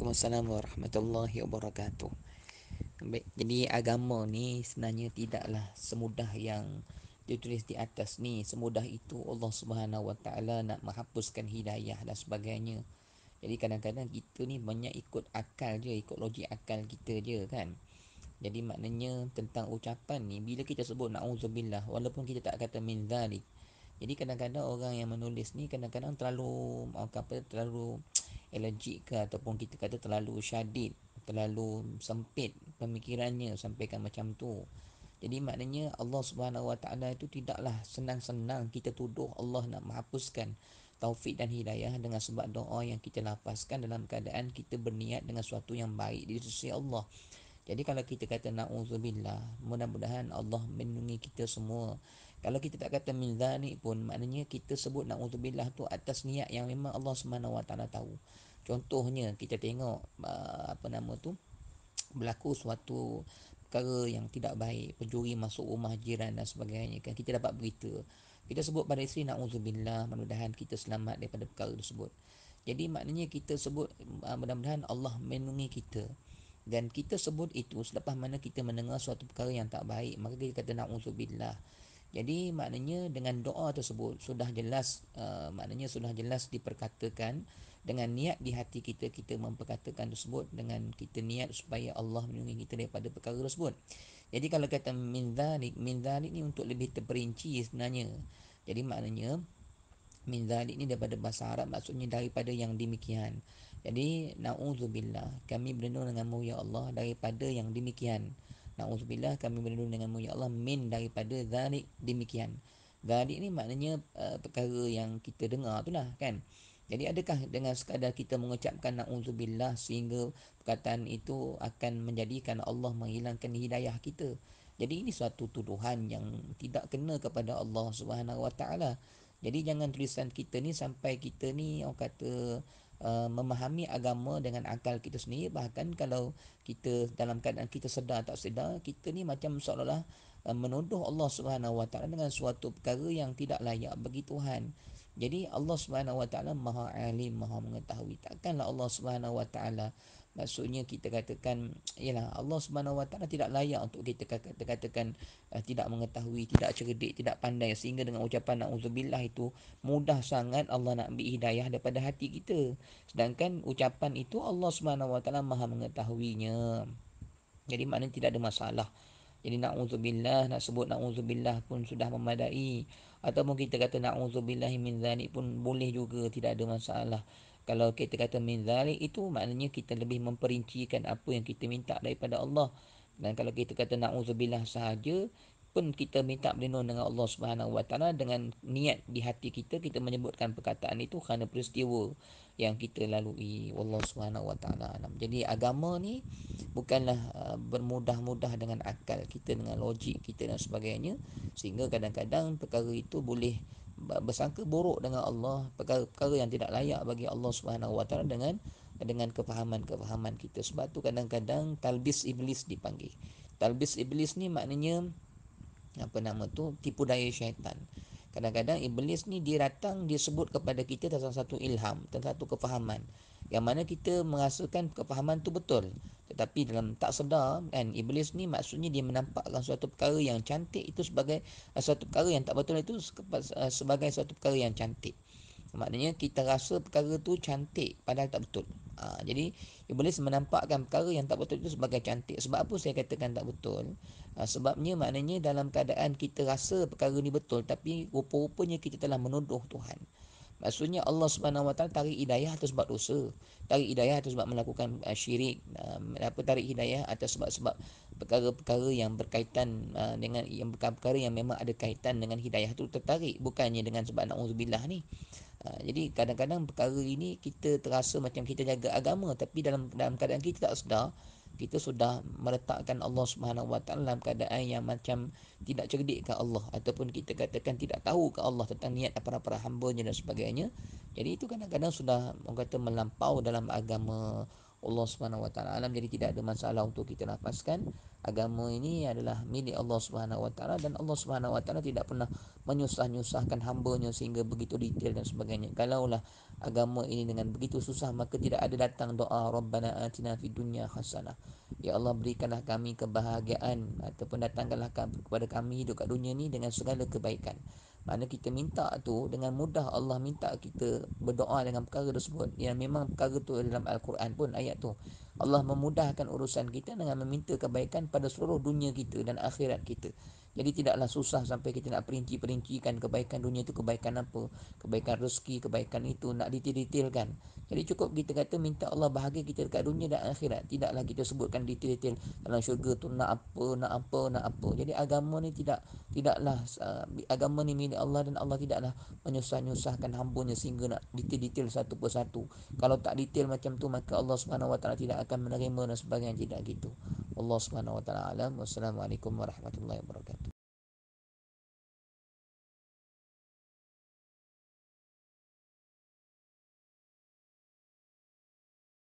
Waalaikumsalam warahmatullahi wabarakatuh. Baik, jadi agama ni sebenarnya tidaklah semudah yang ditulis di atas ni. Semudah itu Allah Subhanahu Wa Taala nak menghapuskan hidayah dan sebagainya. Jadi kadang-kadang kita ni banyak ikut akal je, ikut logik akal kita je kan. Jadi maknanya tentang ucapan ni, bila kita sebut na'udzubillah, walaupun kita tak kata min zalik. Jadi kadang-kadang orang yang menulis ni kadang-kadang terlalu terlalu allergic ke, ataupun kita kata terlalu syadid, terlalu sempit pemikirannya sampaikan macam tu. Jadi maknanya Allah Subhanahu Wa Taala itu tidaklah senang-senang kita tuduh Allah nak menghapuskan taufik dan hidayah dengan sebab doa yang kita lapaskan dalam keadaan kita berniat dengan sesuatu yang baik di sisi Allah. Jadi kalau kita kata na'udzubillah, mudah-mudahan Allah melindungi kita semua. Kalau kita tak kata min dzalik pun, maknanya kita sebut na'udzubillah tu atas niat yang memang Allah Subhanahu Wa Taala tahu. Contohnya kita tengok berlaku suatu perkara yang tidak baik, pencuri masuk rumah jiran dan sebagainya kan, kita dapat berita, kita sebut pada isteri na'udzubillah, mudah-mudahan kita selamat daripada perkara tersebut. Jadi maknanya kita sebut mudah-mudahan Allah melindungi kita. Dan kita sebut itu selepas mana kita mendengar suatu perkara yang tak baik, maka kita kata na'udzubillah. Jadi maknanya dengan doa tersebut sudah jelas, maknanya sudah jelas diperkatakan dengan niat di hati kita, kita memperkatakan tersebut dengan kita niat supaya Allah melindungi kita daripada perkara tersebut. Jadi kalau kata min dhalik ni untuk lebih terperinci sebenarnya. Jadi maknanya min dhalik ni daripada bahasa Arab, maksudnya daripada yang demikian. Jadi na'udzubillah, kami berlindung denganmu ya Allah daripada yang demikian. Na'udzubillah, kami berlindung denganmu ya Allah min daripada zalik, demikian. Zalik ni maknanya perkara yang kita dengar tu lah kan. Jadi adakah dengan sekadar kita mengucapkan na'udzubillah sehingga perkataan itu akan menjadikan Allah menghilangkan hidayah kita? Jadi ini suatu tuduhan yang tidak kena kepada Allah Subhanahu Wa Taala. Jadi jangan tulisan kita ni sampai kita ni orang kata memahami agama dengan akal kita sendiri. Bahkan kalau kita dalam keadaan kita sedar tak sedar, kita ni macam seolah-olah menuduh Allah Subhanahu Wa Taala dengan suatu perkara yang tidak layak bagi Tuhan. Jadi Allah Subhanahu Wa Taala Maha Alim, Maha mengetahui. Takkanlah Allah Subhanahu Wa Taala, maksudnya kita katakan ialah Allah Subhanahu Wa Taala tidak layak untuk kita katakan tidak mengetahui, tidak cerdik, tidak pandai, sehingga dengan ucapan na'udzubillah itu mudah sangat Allah nak ambil hidayah daripada hati kita. Sedangkan ucapan itu Allah Subhanahu Wa Taala Maha mengetahuinya. Jadi maknanya tidak ada masalah. Jadi na'udzubillah, nak sebut na'udzubillah pun sudah memadai. Ataupun kita kata na'udzubillahi min dzalik pun boleh juga, tidak ada masalah. Kalau kita kata min dzalik itu maknanya kita lebih memperincikan apa yang kita minta daripada Allah. Dan kalau kita kata na'udzubillah sahaja pun kita minta berlindung dengan Allah Subhanahu Wa Taala dengan niat di hati kita, kita menyebutkan perkataan itu kerana peristiwa yang kita lalui. Wallahu Subhanahu Wa Taala alam. Jadi agama ni bukanlah bermudah-mudah dengan akal kita, dengan logik kita dan sebagainya, sehingga kadang-kadang perkara itu boleh bersangka buruk dengan Allah, perkara-perkara yang tidak layak bagi Allah Subhanahu Wa Taala dengan kefahaman-kefahaman kita. Sebab tu kadang-kadang talbis iblis dipanggil. Talbis iblis ni maknanya tipu daya syaitan. Kadang-kadang iblis ni dia datang, dia sebut kepada kita tentang satu ilham, tentang satu kefahaman yang mana kita merasakan kefahaman tu betul, tetapi dalam tak sedar kan, iblis ni maksudnya dia menampakkan suatu perkara yang cantik itu sebagai suatu perkara yang tak betul itu sebagai suatu perkara yang cantik. Maknanya kita rasa perkara tu cantik padahal tak betul. Jadi iblis menampakkan perkara yang tak betul itu sebagai cantik. Sebab apa saya katakan tak betul? Sebabnya maknanya dalam keadaan kita rasa perkara ni betul, tapi rupa-rupanya kita telah menuduh Tuhan. Maksudnya Allah Subhanahu Wa Taala tarik hidayah atas sebab dosa, tarik hidayah atas sebab melakukan syirik, tarik hidayah atas sebab-sebab perkara-perkara yang berkaitan dengan yang perkara yang memang ada kaitan dengan hidayah tu tertarik, bukannya dengan sebab na'udzubillah ni. Jadi kadang-kadang perkara ini kita terasa macam kita jaga agama, tapi dalam keadaan kita tak sedar, kita sudah meletakkan Allah Subhanahu Wa Taala dalam keadaan yang macam tidak cerdik ke Allah, ataupun kita katakan tidak tahu ke Allah tentang niat para-para hamba-Nya dan sebagainya. Jadi itu kadang-kadang sudah orang kata melampau dalam agama Allah Subhanahu Wa Taala alam. Jadi tidak ada masalah untuk kita lapaskan. Agama ini adalah milik Allah Subhanahu Wa Taala, dan Allah Subhanahu Wa Taala tidak pernah menyusah-nyusahkan hamba-Nya sehingga begitu detail dan sebagainya. Kalaulah agama ini dengan begitu susah, maka tidak ada datang doa Rabbana atina fid dunya hasanah. Ya Allah, berikanlah kami kebahagiaan, ataupun datangkanlah kepada kami hidup kat dunia ni dengan segala kebaikan. Mana kita minta tu dengan mudah, Allah minta kita berdoa dengan perkara tersebut. Yang memang perkara tu dalam Al-Quran pun ayat tu. Allah memudahkan urusan kita dengan meminta kebaikan pada seluruh dunia kita dan akhirat kita. Jadi tidaklah susah sampai kita nak perinci-perincikan kebaikan dunia itu kebaikan apa, kebaikan rezeki, kebaikan itu nak detail-detailkan. Jadi cukup kita kata minta Allah bahagia kita dekat dunia dan akhirat. Tidaklah kita sebutkan detail-detail dalam syurga tu nak apa, nak apa, nak apa. Jadi agama ni tidaklah agama ni milik Allah, dan Allah tidaklah menyusah-nyusahkan hamba-Nya sehingga nak detail-detail satu persatu. Kalau tak detail macam tu, maka Allah Subhanahu Wa Taala tidak akan menerima dan sebagainya. Tidak gitu. Allah Subhanahu Wa Taala alam. Wassalamualaikum warahmatullahi wabarakatuh.